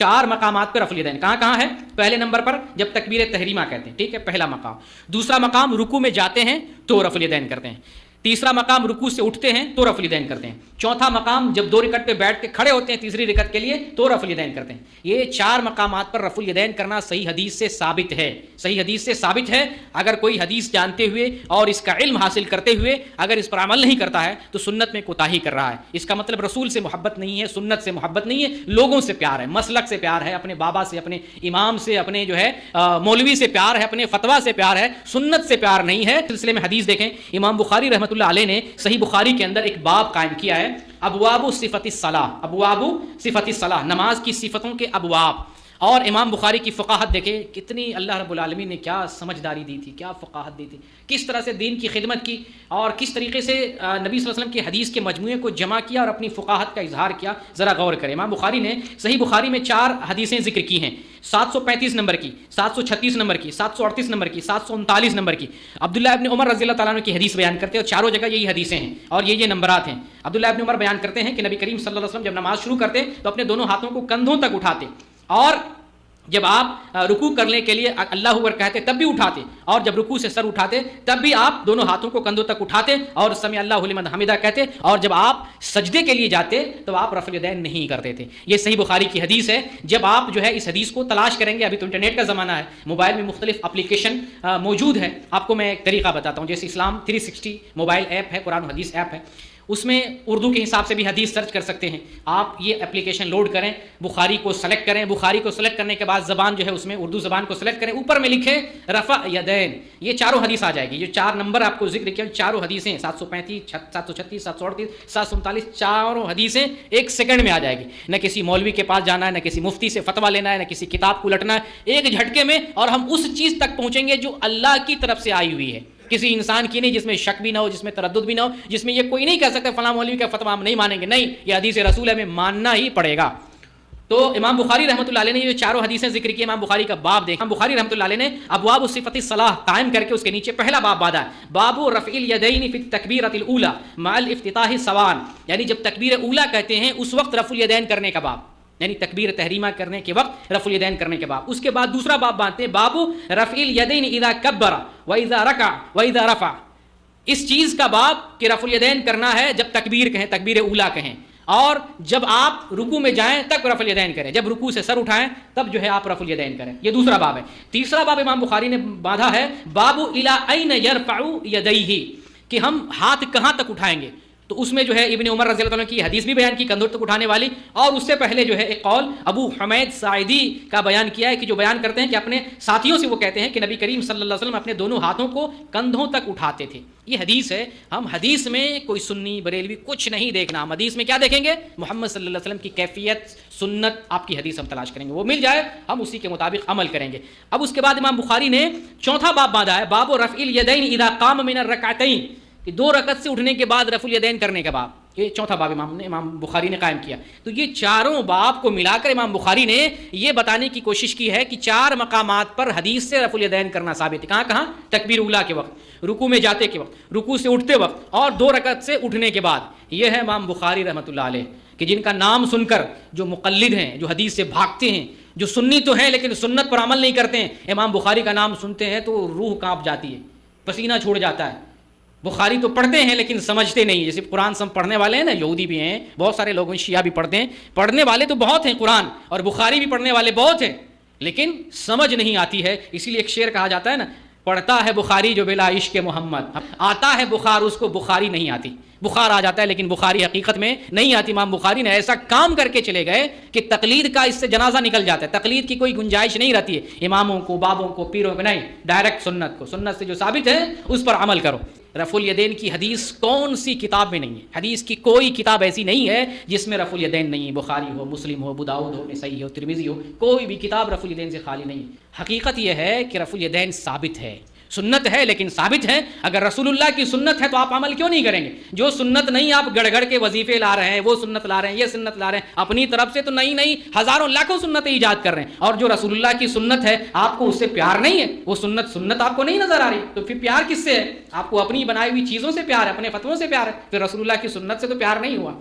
4 مقامات پر رفع الیدین کہاں کہاں ہے؟ پہلے نمبر پر جب تکبیر تحریمہ کہتے ہیں، ٹھیک ہے، پہلا مقام۔ دوسرا مقام رکوع میں جاتے ہیں تو رفع الیدین کرتے ہیں۔ تیسرا مقام رکوع سے اٹھتے ہیں تو رفع الیدین کرتے ہیں۔ چوتھا مقام جب 2 رکعت پہ بیٹھ کے کھڑے ہوتے ہیں تیسری رکعت کے لیے تو رفع الیدین کرتے ہیں۔ یہ 4 مقامات پر رفع الیدین کرنا صحیح حدیث سے ثابت ہے، صحیح حدیث سے ثابت ہے۔ اگر کوئی حدیث جانتے ہوئے اور اس کا علم حاصل کرتے ہوئے اگر اس پر عمل نہیں کرتا ہے تو سنت میں کوتاہی کر رہا ہے۔ اس کا مطلب رسول سے محبت نہیں ہے، سنت سے محبت نہیں ہے، لوگوں سے پیار ہے، مسلک سے پیار ہے، اپنے بابا سے، اپنے امام سے، اپنے جو ہے مولوی سے پیار ہے، اپنے فتویٰ سے پیار ہے، سنت سے پیار نہیں ہے۔ سلسلے میں حدیث دیکھیں، امام بخاری رحمۃ اللہ علیہ نے صحیح بخاری کے اندر ایک باب قائم کیا ہے، ابواب صفت الصلاۃ، ابواب صفت الصلاۃ، نماز کی صفتوں کے ابواب۔ اور امام بخاری کی فقاہت دیکھیں، کتنی اللہ رب العالمین نے کیا سمجھداری دی تھی، کیا فقاہت دی تھی، کس طرح سے دین کی خدمت کی اور کس طریقے سے نبی صلی اللہ علیہ وسلم کی حدیث کے مجموعے کو جمع کیا اور اپنی فقاہت کا اظہار کیا، ذرا غور کریں۔ امام بخاری نے صحیح بخاری میں 4 حدیثیں ذکر کی ہیں، 735 نمبر کی، 736 نمبر کی، 738 نمبر کی، 739 نمبر کی۔ عبداللہ ابن عمر رضی اللہ تعالیٰ عنہ کی حدیث بیان کرتے ہیں اور چاروں جگہ یہی حدیثیں ہیں اور یہ نمبرات ہیں۔ عبداللہ ابن عمر بیان کرتے ہیں کہ نبی کریم صلی اللہ علیہ وسلم جب نماز شروع کرتے تو اپنے دونوں ہاتھوں کو کندھوں تک اٹھاتے اور جب آپ رکوع کرنے کے لیے اللہ اکبر کہتے تب بھی اٹھاتے اور جب رکوع سے سر اٹھاتے تب بھی آپ دونوں ہاتھوں کو کندھوں تک اٹھاتے اور سمع اللہ لمن حمدہ کہتے، اور جب آپ سجدے کے لیے جاتے تو آپ رفع الیدین نہیں کرتے تھے۔ یہ صحیح بخاری کی حدیث ہے۔ جب آپ جو ہے اس حدیث کو تلاش کریں گے، ابھی تو انٹرنیٹ کا زمانہ ہے، موبائل میں مختلف اپلیکیشن موجود ہے، آپ کو میں ایک طریقہ بتاتا ہوں، جیسے اسلام 360 موبائل ایپ ہے، قرآن و حدیث ایپ ہے، اس میں اردو کے حساب سے بھی حدیث سرچ کر سکتے ہیں آپ۔ یہ اپلیکیشن لوڈ کریں، بخاری کو سلیکٹ کریں، بخاری کو سلیکٹ کرنے کے بعد زبان جو ہے اس میں اردو زبان کو سلیکٹ کریں، اوپر میں لکھیں رفع یدین، یہ چاروں حدیث آ جائے گی۔ یہ 4 نمبر آپ کو ذکر کیا، چاروں حدیثیں 735 736 738 739 چاروں حدیثیں 1 سیکنڈ میں آ جائے گی۔ نہ کسی مولوی کے پاس جانا ہے، نہ کسی مفتی سے فتویٰ لینا ہے، نہ کسی کتاب کو لٹنا ہے، ایک جھٹکے میں، اور ہم اس چیز تک پہنچیں گے جو اللہ کی طرف سے آئی ہوئی ہے، کسی انسان کی نہیں، جس میں شک بھی نہ ہو، جس میں تردد بھی نہ ہو، جس میں یہ کوئی نہیں کہہ سکتا فلاں مولوی کا فتویٰ ہم نہیں مانیں گے، نہیں، یہ حدیث رسول ہے، ہمیں ماننا ہی پڑے گا۔ تو امام بخاری رحمۃ اللہ علیہ نے یہ چاروں حدیثیں ذکر کی۔ امام بخاری کا باب دیکھ، امام بخاری رحمۃ اللہ علیہ نے ابواب صفت الصلاۃ قائم کر کے اس کے نیچے پہلا باب باندھا ہے، باب رفع الیدین فی التکبیرۃ الاولی مع الافتتاح سواء، یعنی جب تکبیر اولی کہتے ہیں اس وقت رفع الیدین کرنے کا باب، یعنی تکبیر تحریمہ کرنے کے وقت رفع الیدین کرنے کے بعد۔ اس کے بعد دوسرا باب باندھتے ہیں، باب رفع الیدین اذا کبر واذا رکع واذا رفع، اس چیز کا باب کہ رفع الیدین کرنا ہے جب تکبیر کہیں، تکبیر اولی کہیں، اور جب آپ رکوع میں جائیں تب رفع الیدین کریں، جب رکوع سے سر اٹھائیں تب جو ہے آپ رفع الیدین کریں۔ یہ دوسرا باب ہے۔ تیسرا باب امام بخاری نے باندھا ہے، باب الی این یرفع یدیہ، کہ ہم ہاتھ کہاں تک اٹھائیں گے۔ تو اس میں جو ہے ابن عمر رضی اللہ عنہ کی حدیث بھی بیان کی کندھوں تک اٹھانے والی، اور اس سے پہلے جو ہے ایک قول ابو حمید ساعدی کا بیان کیا ہے کہ جو بیان کرتے ہیں کہ اپنے ساتھیوں سے وہ کہتے ہیں کہ نبی کریم صلی اللہ علیہ وسلم اپنے دونوں ہاتھوں کو کندھوں تک اٹھاتے تھے۔ یہ حدیث ہے۔ ہم حدیث میں کوئی سنی بریلوی کچھ نہیں دیکھنا، ہم حدیث میں کیا دیکھیں گے؟ محمد صلی اللہ علیہ وسلم کی کیفیت، سنت، آپ کی حدیث ہم تلاش کریں گے، وہ مل جائے ہم اسی کے مطابق عمل کریں گے۔ اب اس کے بعد امام بخاری نے چوتھا باب باندھا ہے، باب رفع الیدین اذا قام من الرکعتین، کہ 2 رکعت سے اٹھنے کے بعد رفع الیدین کرنے کے بعد، یہ چوتھا باب امام بخاری نے قائم کیا۔ تو یہ چاروں باب کو ملا کر امام بخاری نے یہ بتانے کی کوشش کی ہے کہ 4 مقامات پر حدیث سے رفع الیدین کرنا ثابت ہے۔ کہاں کہاں؟ تکبیر اولیٰ کے وقت، رکوع میں جاتے کے وقت، رکوع سے اٹھتے وقت، اور 2 رکعت سے اٹھنے کے بعد۔ یہ ہے امام بخاری رحمۃ اللہ علیہ، کہ جن کا نام سن کر جو مقلد ہیں، جو حدیث سے بھاگتے ہیں، جو سنی تو ہیں لیکن سنت پر عمل نہیں کرتے ہیں، امام بخاری کا نام سنتے ہیں تو روح کانپ جاتی ہے، پسینہ چھوڑ جاتا ہے۔ بخاری تو پڑھتے ہیں لیکن سمجھتے نہیں، جیسے قرآن سم پڑھنے والے ہیں نا، یہودی بھی ہیں، بہت سارے لوگ شیعہ بھی پڑھتے ہیں، پڑھنے والے تو بہت ہیں قرآن، اور بخاری بھی پڑھنے والے بہت ہیں، لیکن سمجھ نہیں آتی ہے۔ اسی لیے ایک شعر کہا جاتا ہے نا، پڑھتا ہے بخاری جو بلا عشق محمد، آتا ہے بخار اس کو بخاری نہیں آتی۔ بخار آ جاتا ہے لیکن بخاری حقیقت میں نہیں آتی۔ امام بخاری نے ایسا کام کر کے چلے گئے کہ تقلید کا اس سے جنازہ نکل جاتا ہے، تقلید کی کوئی گنجائش نہیں رہتی ہے، اماموں کو، بابوں کو، پیروں کو نہیں، ڈائریکٹ سنت کو، سنت سے جو ثابت ہے اس پر عمل کرو۔ رفع الیدین کی حدیث کون سی کتاب میں نہیں ہے؟ حدیث کی کوئی کتاب ایسی نہیں ہے جس میں رفع الیدین نہیں ہے، بخاری ہو، مسلم ہو، ابو داؤد ہو، نسائی ہو، ترمذی ہو، کوئی بھی کتاب رفع الیدین سے خالی نہیں ہے۔ حقیقت یہ ہے کہ رفع الیدین ثابت ہے، سنت ہے لیکن ثابت ہے۔ اگر رسول اللہ کی سنت ہے تو آپ عمل کیوں نہیں کریں گے؟ جو سنت نہیں آپ گڑ گڑ کے وظیفے لا رہے ہیں، وہ سنت لا رہے ہیں، یہ سنت لا رہے ہیں اپنی طرف سے، تو نئی ہزاروں لاکھوں سنتیں ایجاد کر رہے ہیں، اور جو رسول اللہ کی سنت ہے آپ کو اس سے پیار نہیں ہے، وہ سنت آپ کو نہیں نظر آ رہی، تو پھر پیار کس سے ہے؟ آپ کو اپنی بنائی ہوئی چیزوں سے پیار ہے، اپنے فتووں سے پیار ہے، پھر رسول اللہ کی سنت سے تو پیار نہیں ہوا۔